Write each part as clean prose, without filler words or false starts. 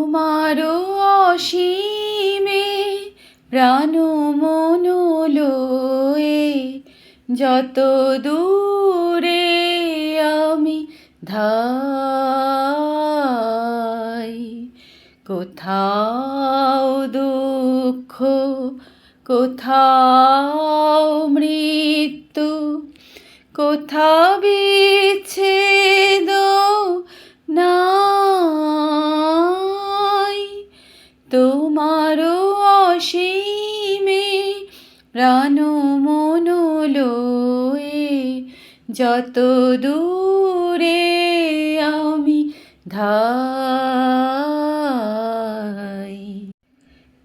তোমারও অসীমে প্রাণ মন লয়ে যত দূরে আমি ধাই, কোথাও দুঃখ, কোথাও মৃত্যু, কোথাও বিচ্ছেদ নাই। তোমারও অসীমে প্রাণ মন লয়ে যত দূরে আমি ধাই।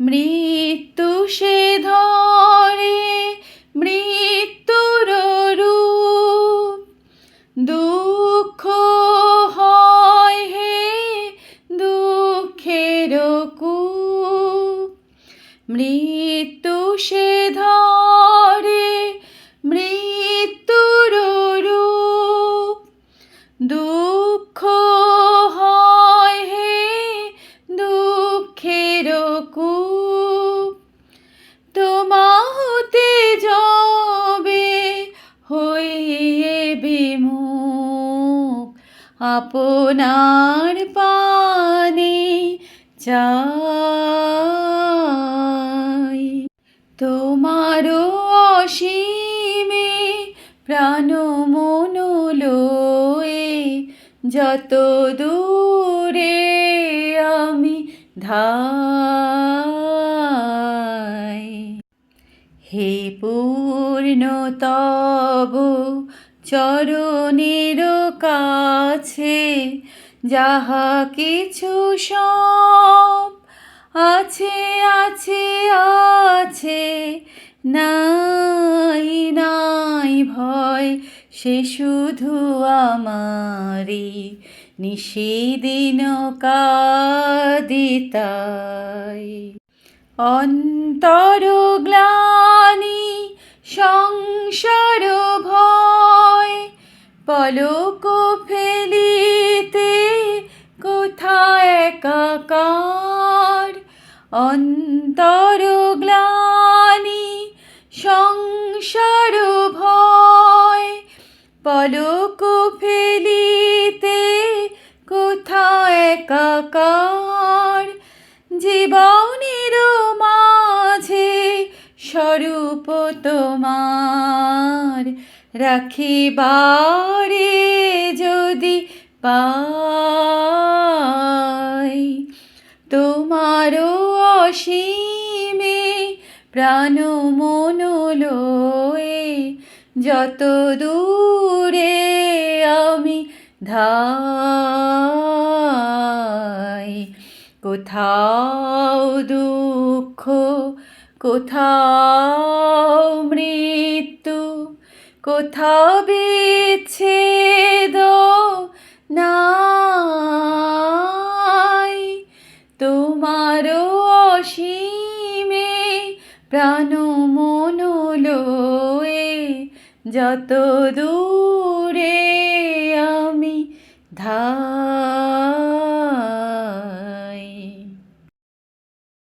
মৃত্যু সে ধরে মৃত্যুর রূপ, দুঃখ হয় হে দুঃখের কূপ। মৃত্যু সে ধরে মৃত্যুর রূপ, দুঃখ হয় হে দুঃখের কূপ। তোমা হতে যাবে হয়ে বিমুখ, আপনার পানে চাই। তোমারও অসীমে প্রাণ মন লয়ে যত দূরে আমি ধাই। হে পূর্ণ তব চরণের কাছে যাহা কিছু সব আছে আছে আছে, নাই নাই ভয় সে শুধু আমারি নিষেদিন কাদিতাই। অন্তর গ্লানি সংসার ভয় পলক ফেলিতে কোথায় একাকার। অন্তর গ্লানি সংসার ভয় পলক ফেলিতে কোথায় একাকার। জীবনের মাঝে স্বরূপ তোমার রাখিবারে যদি পাই। তোমারও অসীমে প্রাণ মন লয়ে যত দূরে আমি ধাই। কোথাও দুঃখ, কোথাও মৃত্যু, কোথাও বিচ্ছেদ নাই। তোমারও অসীমে প্রাণ মন লয়ে যত দূরে আমি ধাই।